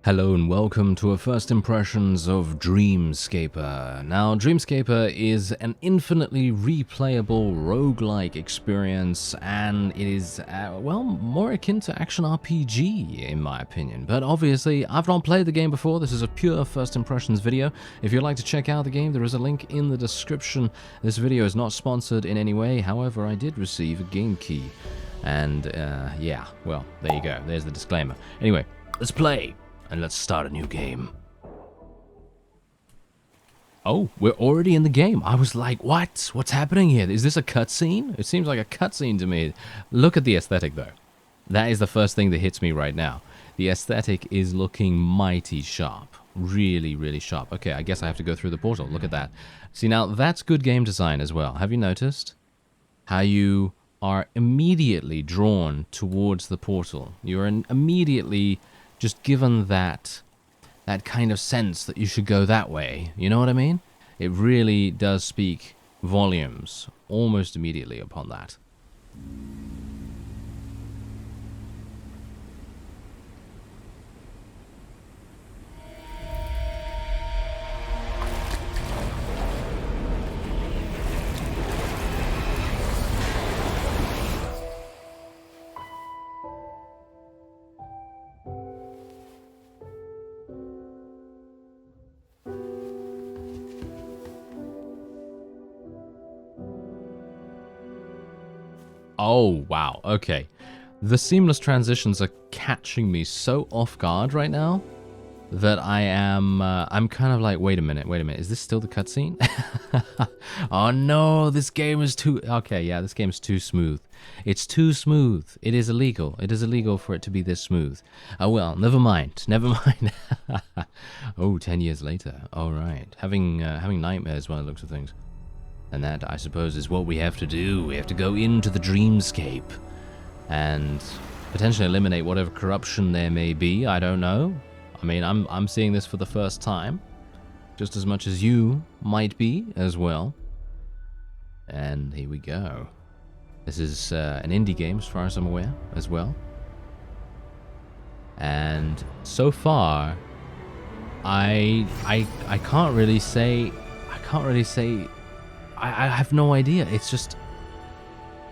Hello and welcome to our first impressions of Dreamscaper. Now, Dreamscaper is an infinitely replayable roguelike experience, and it is, well, more akin to action RPG in my opinion. But obviously, I've not played the game before. This is a pure first impressions video. If you'd like to check out the game, there is a link in the description. This video is not sponsored in any way. However, I did receive a game key. And, yeah, well, there you go. There's the disclaimer. Anyway, let's play. And let's start a new game. Oh, we're already in the game. I was like, what? What's happening here? Is this a cutscene? It seems like a cutscene to me. Look at the aesthetic, though. That is the first thing that hits me right now. The aesthetic is looking mighty sharp. Really, really sharp. Okay, I guess I have to go through the portal. Look at that. See, now, that's good game design as well. Have you noticed how you are immediately drawn towards the portal? You're immediately just given that kind of sense that you should go that way. You know what I mean? It really does speak volumes almost immediately upon that. Oh, wow. Okay. The seamless transitions are catching me so off guard right now that I'm kind of like, wait a minute. Is this still the cutscene? Oh no, this game is too, okay, yeah, this game is too smooth. It's too smooth. It is illegal. It is illegal for it to be this smooth. Oh well, never mind. Oh, 10 years later. All right. Having nightmares when it looks at things. And that, I suppose, is what we have to do. We have to go into the dreamscape and potentially eliminate whatever corruption there may be. I don't know. I mean, I'm seeing this for the first time, just as much as you might be as well. And here we go. This is an indie game, as far as I'm aware, as well. And so far, I can't really say. I have no idea. It's just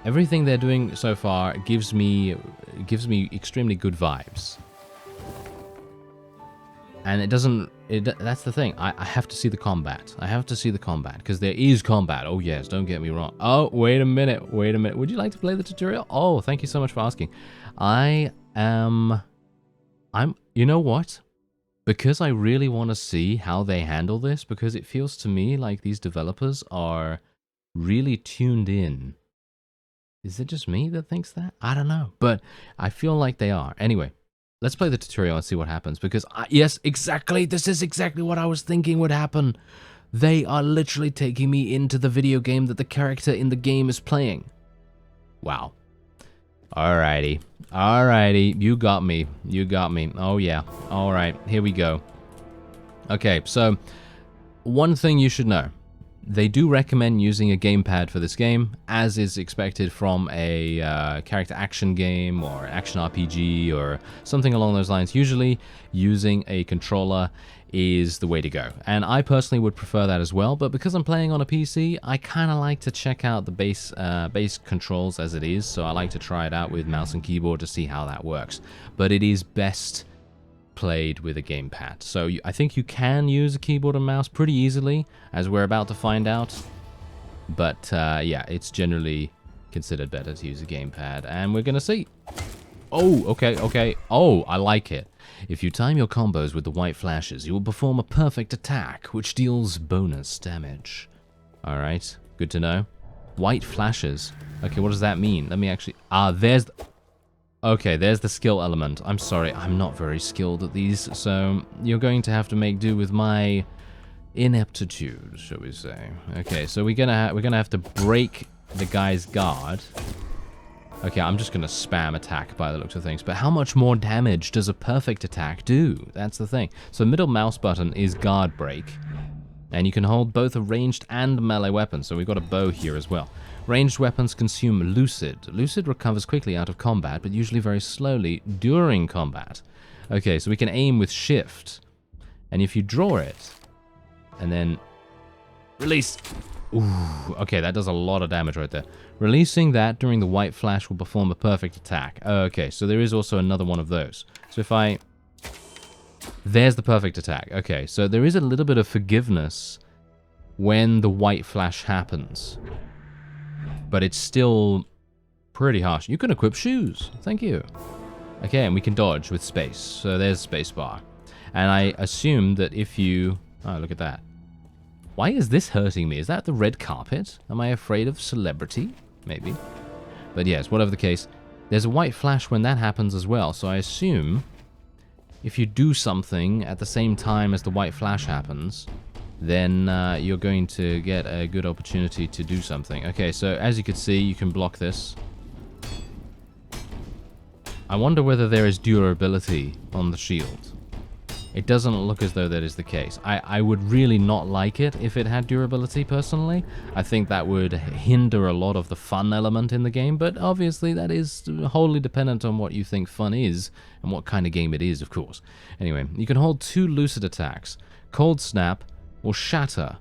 everything they're doing so far gives me extremely good vibes. And it doesn't. That's the thing. I have to see the combat. I have to see the combat because there is combat. Oh yes, don't get me wrong. Oh wait a minute. Would you like to play the tutorial? Oh, thank you so much for asking. I'm. You know what? Because I really want to see how they handle this, because it feels to me like these developers are really tuned in. Is it just me that thinks that? I don't know, but I feel like they are. Anyway, let's play the tutorial and see what happens, because yes, exactly, this is exactly what I was thinking would happen. They are literally taking me into the video game that the character in the game is playing. Wow. Alrighty, you got me, oh yeah, alright, here we go. Okay, so, one thing you should know, they do recommend using a gamepad for this game, as is expected from a character action game, or action RPG, or something along those lines. Usually, using a controller is the way to go. And I personally would prefer that as well, but because I'm playing on a PC, I kind of like to check out the base controls as it is, so I like to try it out with mouse and keyboard to see how that works. But it is best played with a gamepad. So I think you can use a keyboard and mouse pretty easily, as we're about to find out. But yeah, it's generally considered better to use a gamepad, and we're gonna see. Oh, okay. Oh, I like it. If you time your combos with the white flashes, you will perform a perfect attack, which deals bonus damage. Alright, good to know. White flashes. Okay, what does that mean? Let me actually... there's... Okay, there's the skill element. I'm sorry, I'm not very skilled at these, so you're going to have to make do with my ineptitude, shall we say. Okay, so we're gonna have to break the guy's guard. Okay, I'm just going to spam attack by the looks of things, but how much more damage does a perfect attack do? That's the thing. So middle mouse button is guard break, and you can hold both a ranged and melee weapon, so we've got a bow here as well. Ranged weapons consume Lucid. Lucid recovers quickly out of combat, but usually very slowly during combat. Okay, so we can aim with shift. And if you draw it, and then release. Ooh, okay, that does a lot of damage right there. Releasing that during the white flash will perform a perfect attack. Okay, so there is also another one of those. So if I... There's the perfect attack. Okay, so there is a little bit of forgiveness when the white flash happens. But it's still pretty harsh. You can equip shoes. Thank you. Okay, and we can dodge with space. So there's spacebar. And I assume that if you... Oh, look at that. Why is this hurting me? Is that the red carpet? Am I afraid of celebrity? Maybe. But yes, whatever the case, there's a white flash when that happens as well. So I assume if you do something at the same time as the white flash happens, then you're going to get a good opportunity to do something. Okay, so as you can see, you can block this. I wonder whether there is durability on the shield. It doesn't look as though that is the case. I would really not like it if it had durability, personally. I think that would hinder a lot of the fun element in the game, but obviously that is wholly dependent on what you think fun is, and what kind of game it is, of course. Anyway, you can hold 2 lucid attacks, Cold Snap or Shatter.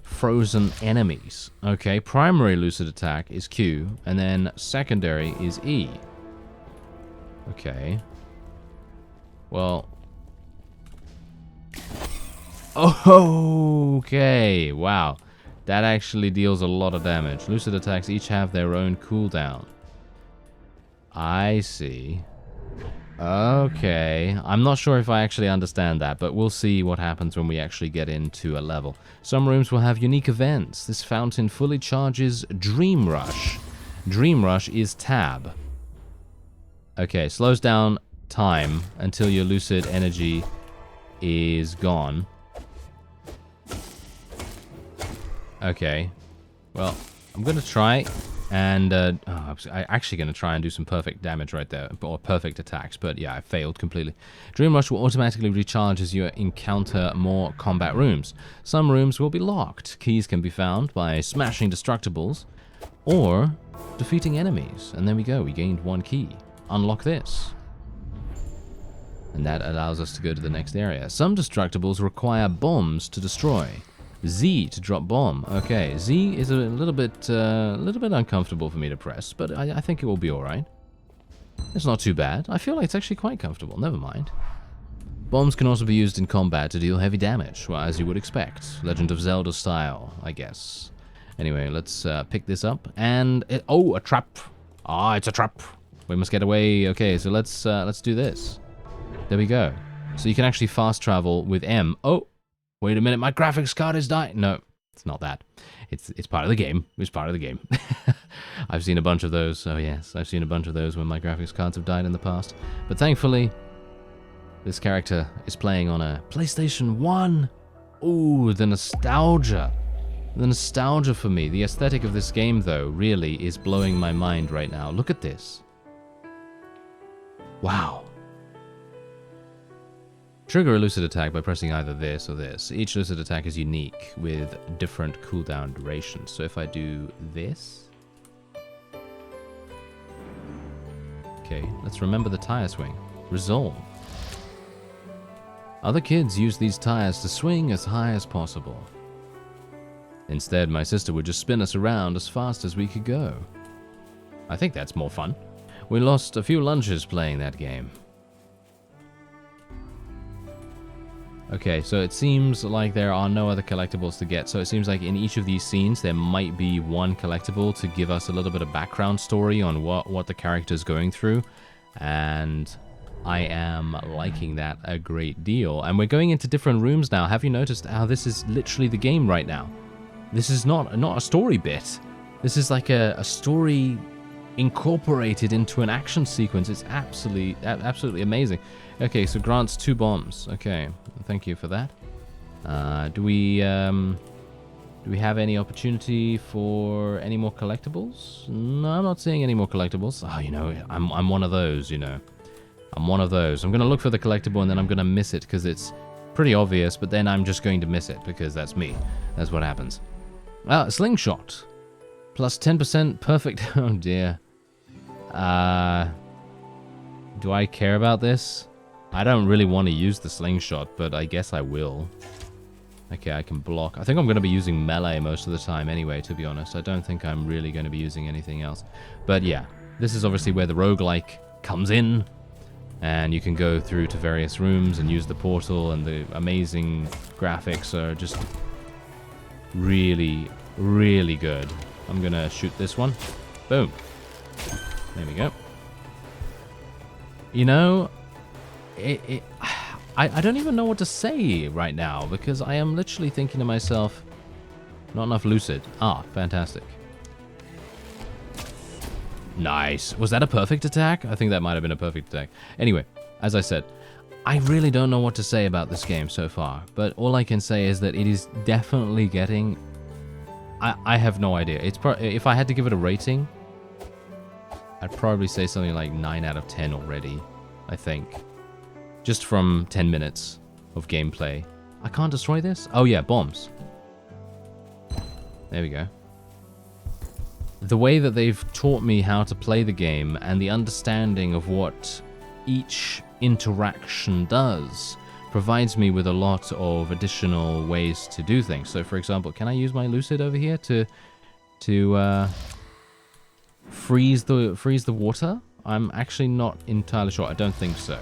Frozen enemies. Okay, primary lucid attack is Q, and then secondary is E. Okay. Well... Oh, okay. Wow. That actually deals a lot of damage. Lucid attacks each have their own cooldown. I see. Okay. I'm not sure if I actually understand that, but we'll see what happens when we actually get into a level. Some rooms will have unique events. This fountain fully charges Dream Rush. Dream Rush is tab. Okay, slows down time until your lucid energy is gone. Okay. Well, I'm going to try and... I'm actually going to try and do some perfect damage right there, or perfect attacks, but yeah, I failed completely. Dream Rush will automatically recharge as you encounter more combat rooms. Some rooms will be locked. Keys can be found by smashing destructibles or defeating enemies. And there we go, we gained 1 key. Unlock this. And that allows us to go to the next area. Some destructibles require bombs to destroy. Z to drop bomb. Okay, Z is a little bit uncomfortable for me to press, but I think it will be alright. It's not too bad. I feel like it's actually quite comfortable. Never mind. Bombs can also be used in combat to deal heavy damage, well, as you would expect. Legend of Zelda style, I guess. Anyway, let's pick this up. And... oh, a trap. Ah, it's a trap. We must get away. Okay, so let's do this. There we go. So you can actually fast travel with M. Oh, wait a minute, my graphics card is dying. No, it's not that. It's part of the game. It's part of the game. I've seen a bunch of those. Oh yes, I've seen a bunch of those when my graphics cards have died in the past. But thankfully, this character is playing on a PlayStation 1. Ooh, the nostalgia. The nostalgia for me. The aesthetic of this game, though, really is blowing my mind right now. Look at this. Wow. Trigger a lucid attack by pressing either this or this. Each lucid attack is unique with different cooldown durations. So if I do this... Okay, let's remember the tire swing. Resolve. Other kids use these tires to swing as high as possible. Instead, my sister would just spin us around as fast as we could go. I think that's more fun. We lost a few lunches playing that game. Okay, so it seems like there are no other collectibles to get. So it seems like in each of these scenes, there might be one collectible to give us a little bit of background story on what the character's going through. And I am liking that a great deal. And we're going into different rooms now. Have you noticed how this is literally the game right now? This is not a story bit. This is like a story incorporated into an action sequence. It's absolutely amazing. Okay, so grants 2 bombs. Okay, thank you for that. Do we have any opportunity for any more collectibles? No, I'm not seeing any more collectibles. Oh, you know, I'm one of those, you know. I'm one of those. I'm going to look for the collectible and then I'm going to miss it because it's pretty obvious, but then I'm just going to miss it because that's me. That's what happens. Slingshot. Plus 10% perfect. Oh, dear. Do I care about this? I don't really want to use the slingshot, but I guess I will. Okay, I can block. I think I'm going to be using melee most of the time anyway, to be honest. I don't think I'm really going to be using anything else. But yeah, this is obviously where the roguelike comes in. And you can go through to various rooms and use the portal, and the amazing graphics are just really, really good. I'm going to shoot this one. Boom. There we go. You know, I don't even know what to say right now, because I am literally thinking to myself, not enough lucid. Ah, fantastic. Nice. Was that a perfect attack? I think that might have been a perfect attack. Anyway, as I said, I really don't know what to say about this game so far, but all I can say is that it is definitely getting... I have no idea. It's if I had to give it a rating, I'd probably say something like 9 out of 10 already, I think. Just from 10 minutes of gameplay. I can't destroy this? Oh yeah, bombs. There we go. The way that they've taught me how to play the game and the understanding of what each interaction does provides me with a lot of additional ways to do things. So for example, can I use my lucid over here to freeze the water? I'm actually not entirely sure. I don't think so.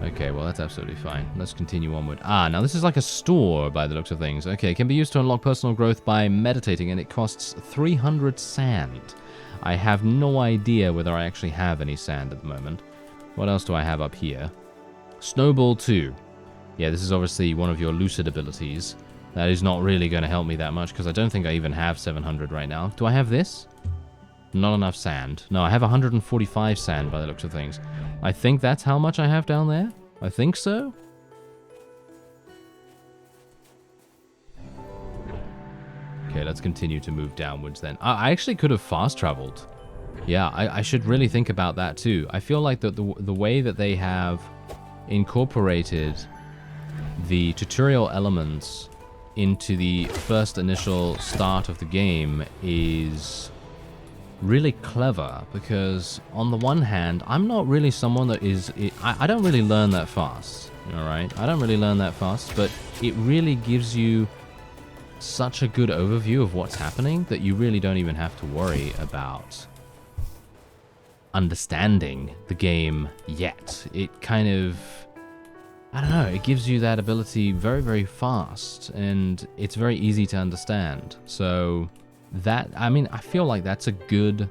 Okay, well, that's absolutely fine. Let's continue onward. Ah, now this is like a store by the looks of things. Okay, can be used to unlock personal growth by meditating, and it costs 300 sand. I have no idea whether I actually have any sand at the moment. What else do I have up here? Snowball 2. Yeah, this is obviously one of your lucid abilities. That is not really going to help me that much, because I don't think I even have 700 right now. Do I have this? Not enough sand. No, I have 145 sand by the looks of things. I think that's how much I have down there. I think so. Okay, let's continue to move downwards then. I actually could have fast traveled. Yeah, I should really think about that too. I feel like the way that they have incorporated the tutorial elements into the first initial start of the game is really clever, because on the one hand, I'm not really someone that is... I don't really learn that fast, alright? I don't really learn that fast, but it really gives you such a good overview of what's happening that you really don't even have to worry about understanding the game yet. It kind of... I don't know, it gives you that ability very, very fast, and it's very easy to understand. So... that, I mean, I feel like that's a good...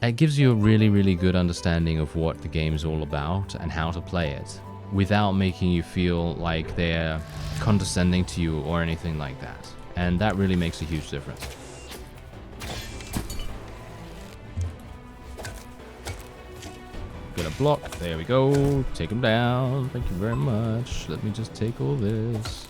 it gives you a really, really good understanding of what the game's all about and how to play it, without making you feel like they're condescending to you or anything like that. And that really makes a huge difference. Gonna block. There we go. Take him down. Thank you very much. Let me just take all this.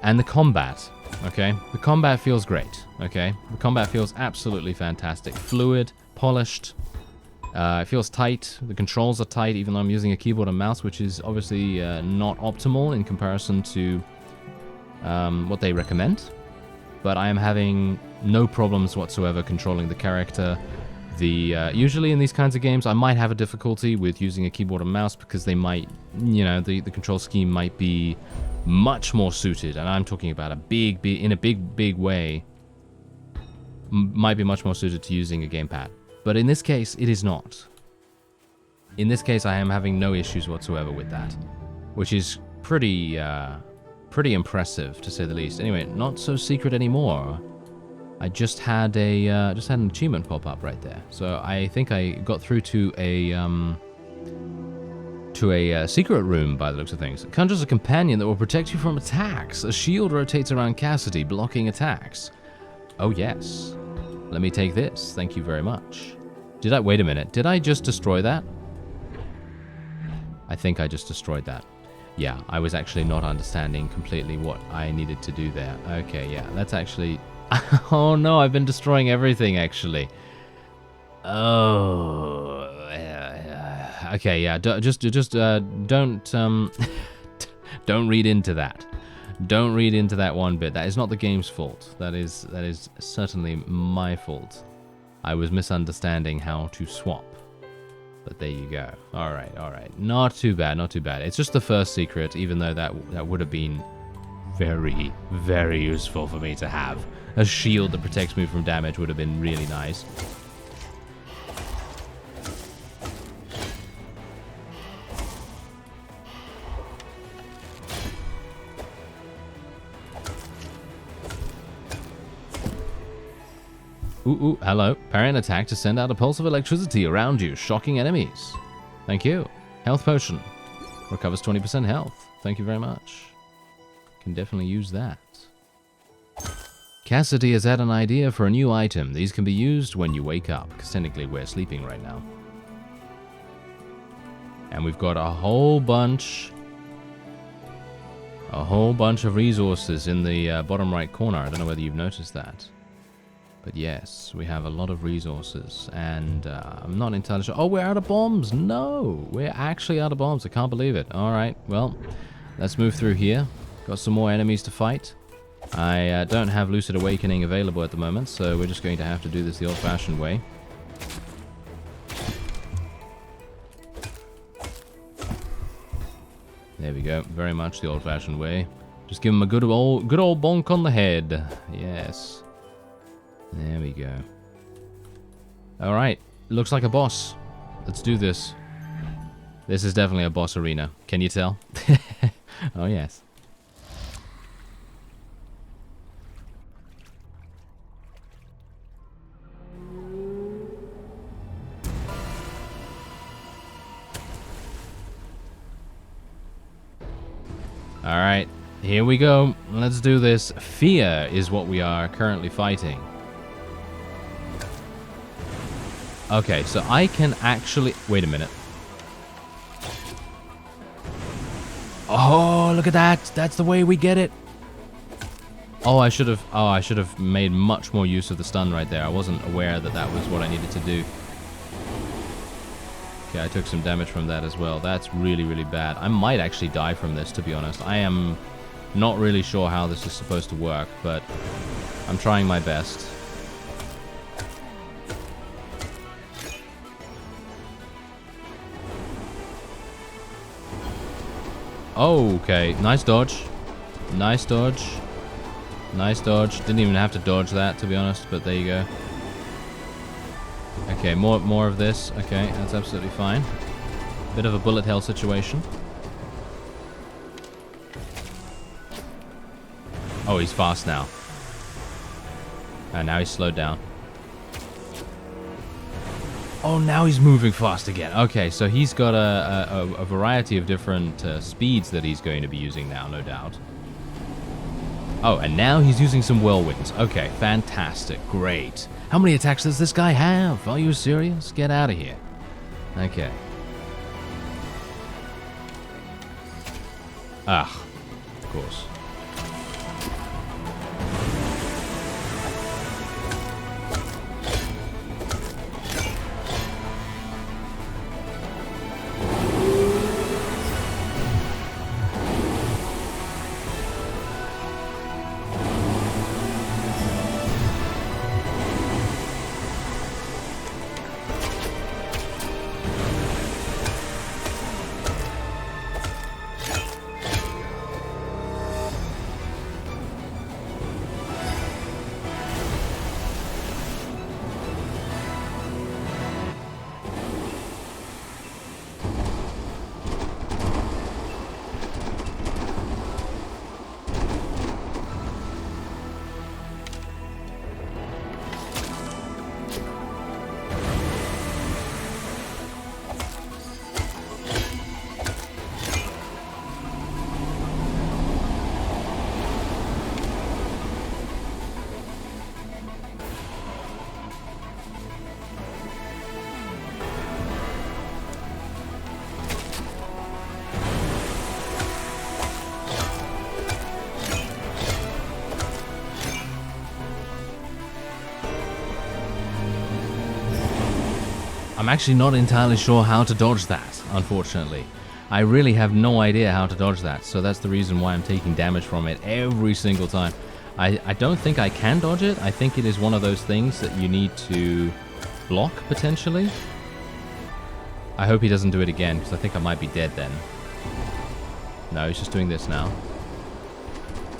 And the combat, okay? The combat feels great, okay? The combat feels absolutely fantastic. Fluid, polished, it feels tight. The controls are tight, even though I'm using a keyboard and mouse, which is obviously not optimal in comparison to what they recommend. But I am having no problems whatsoever controlling the character. Usually in these kinds of games, I might have a difficulty with using a keyboard and mouse because they might, you know, the control scheme might be much more suited, and I'm talking about in a big way, might be much more suited to using a gamepad. But in this case, it is not. In this case, I am having no issues whatsoever with that, which is pretty impressive, to say the least. Anyway, not so secret anymore. I just had an achievement pop up right there. So I think I got through to a secret room by the looks of things. It conjures a companion that will protect you from attacks. A shield rotates around Cassidy, blocking attacks. Oh yes. Let me take this. Thank you very much. Wait a minute. Did I just destroy that? I think I just destroyed that. Yeah, I was actually not understanding completely what I needed to do there. Okay, yeah, that's actually... oh no, I've been destroying everything, actually. Oh... okay, yeah, just don't... don't read into that. Don't read into that one bit. That is not the game's fault. That is certainly my fault. I was misunderstanding how to swap. But there you go. All right. Not too bad, not too bad. It's just the first secret, even though that would have been very, very useful for me to have. A shield that protects me from damage would have been really nice. Ooh, hello. Parry an attack to send out a pulse of electricity around you, shocking enemies. Thank you. Health potion. Recovers 20% health. Thank you very much. Can definitely use that. Cassidy has had an idea for a new item. These can be used when you wake up, because technically we're sleeping right now. And we've got a whole bunch of resources in the bottom right corner. I don't know whether you've noticed that. But yes, we have a lot of resources, and I'm not entirely sure. Oh, we're out of bombs! No! We're actually out of bombs. I can't believe it. Alright, well, let's move through here. Got some more enemies to fight. I don't have Lucid Awakening available at the moment, so we're just going to have to do this the old-fashioned way. There we go. Very much the old-fashioned way. Just give him a good old bonk on the head. Yes. There we go. Alright, looks like a boss. Let's do this. This is definitely a boss arena. Can you tell? Oh, yes. Alright, here we go. Let's do this. Fear is what we are currently fighting. Okay, so I can actually... Wait a minute. Oh, look at that. That's the way we get it. Oh, I should have made much more use of the stun right there. I wasn't aware that that was what I needed to do. Okay, I took some damage from that as well. That's really, really bad. I might actually die from this, to be honest. I am not really sure how this is supposed to work, but I'm trying my best. Okay, nice dodge. Nice dodge. Nice dodge. Didn't even have to dodge that, to be honest, but there you go. Okay, more of this. Okay, that's absolutely fine. Bit of a bullet hell situation. Oh, he's fast now. And now he's slowed down. Oh, now he's moving fast again. Okay, so he's got a variety of different speeds that he's going to be using now, no doubt. Oh, and now he's using some whirlwinds. Okay, fantastic. Great. How many attacks does this guy have? Are you serious? Get out of here. Okay. Ah, of course. I'm actually not entirely sure how to dodge that, unfortunately. I really have no idea how to dodge that, so that's the reason why I'm taking damage from it every single time. I don't think I can dodge it. I think it is one of those things that you need to block, potentially. I hope he doesn't do it again, because I think I might be dead then. No, he's just doing this now.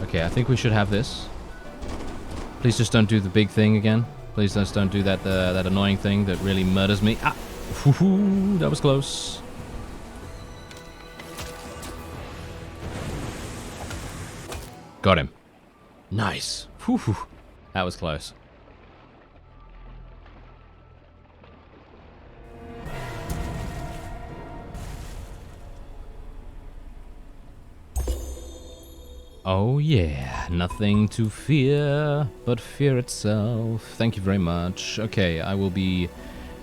Okay, I think we should have this. Please just don't do the big thing again. Please just don't do that that annoying thing that really murders me. Ah! That was close. Got him. Nice. That was close. Oh yeah, nothing to fear but fear itself. Thank you very much. Okay, I will be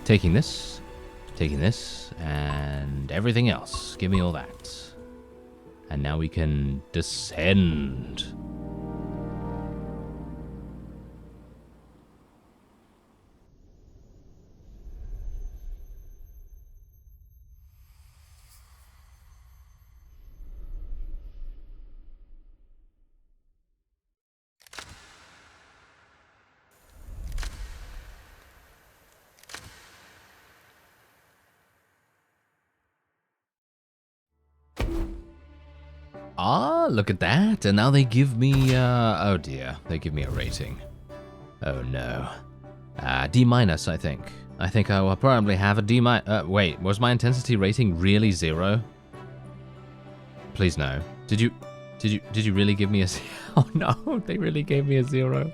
taking this, and everything else. Give me all that. And now we can descend. Ah, look at that. And now they give me, oh dear. They give me a rating. Oh no. D minus, I think. I think I will probably have a D minus. Wait, was my intensity rating really 0? Please no. Did you really give me a... Oh no, they really gave me a 0.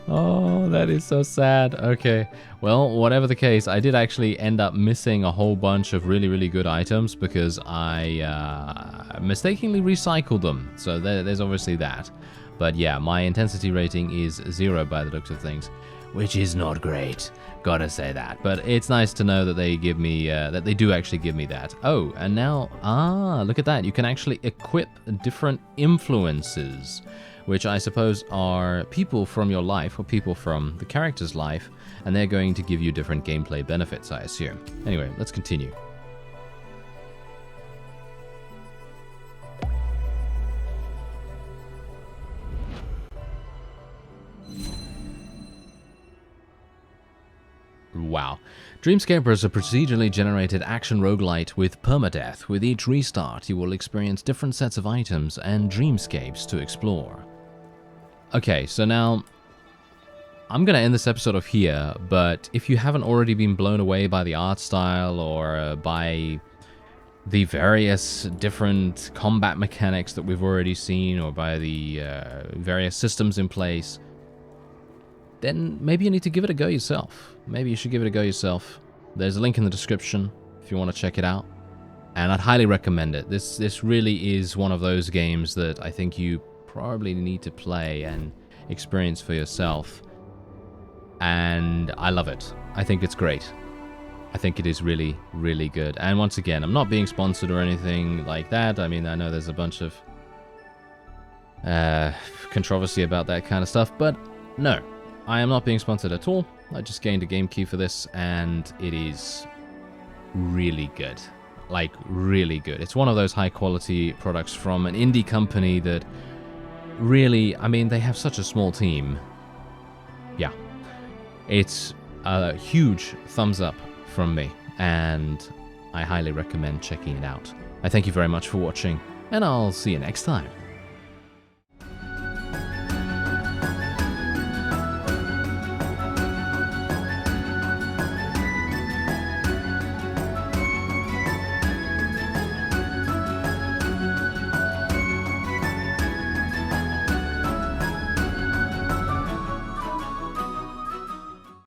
Oh, that is so sad. Okay, well, whatever the case, I did actually end up missing a whole bunch of really, really good items because I mistakenly recycled them. So there's obviously that. But yeah, my intensity rating is 0 by the looks of things, which is not great. Gotta say that. But it's nice to know that they give me, that they do actually give me that. Oh, and now, look at that. You can actually equip different influences, which I suppose are people from your life or people from the character's life, and they're going to give you different gameplay benefits, I assume. Anyway, let's continue. Wow. Dreamscaper is a procedurally generated action roguelite with permadeath. With each restart, you will experience different sets of items and dreamscapes to explore. Okay, so now I'm going to end this episode off here, but if you haven't already been blown away by the art style or by the various different combat mechanics that we've already seen or by the various systems in place, then maybe you need to give it a go yourself. Maybe you should give it a go yourself. There's a link in the description if you want to check it out. And I'd highly recommend it. This really is one of those games that I think you probably need to play and experience for yourself. And I love it. I think it's great. I think it is really, really good. And once again, I'm not being sponsored or anything like that. I mean, I know there's a bunch of controversy about that kind of stuff, but no. I am not being sponsored at all. I just gained a game key for this, and it is really good. Like, really good. It's one of those high-quality products from an indie company that really, I mean, they have such a small team. Yeah. It's a huge thumbs up from me, and I highly recommend checking it out. I thank you very much for watching, and I'll see you next time.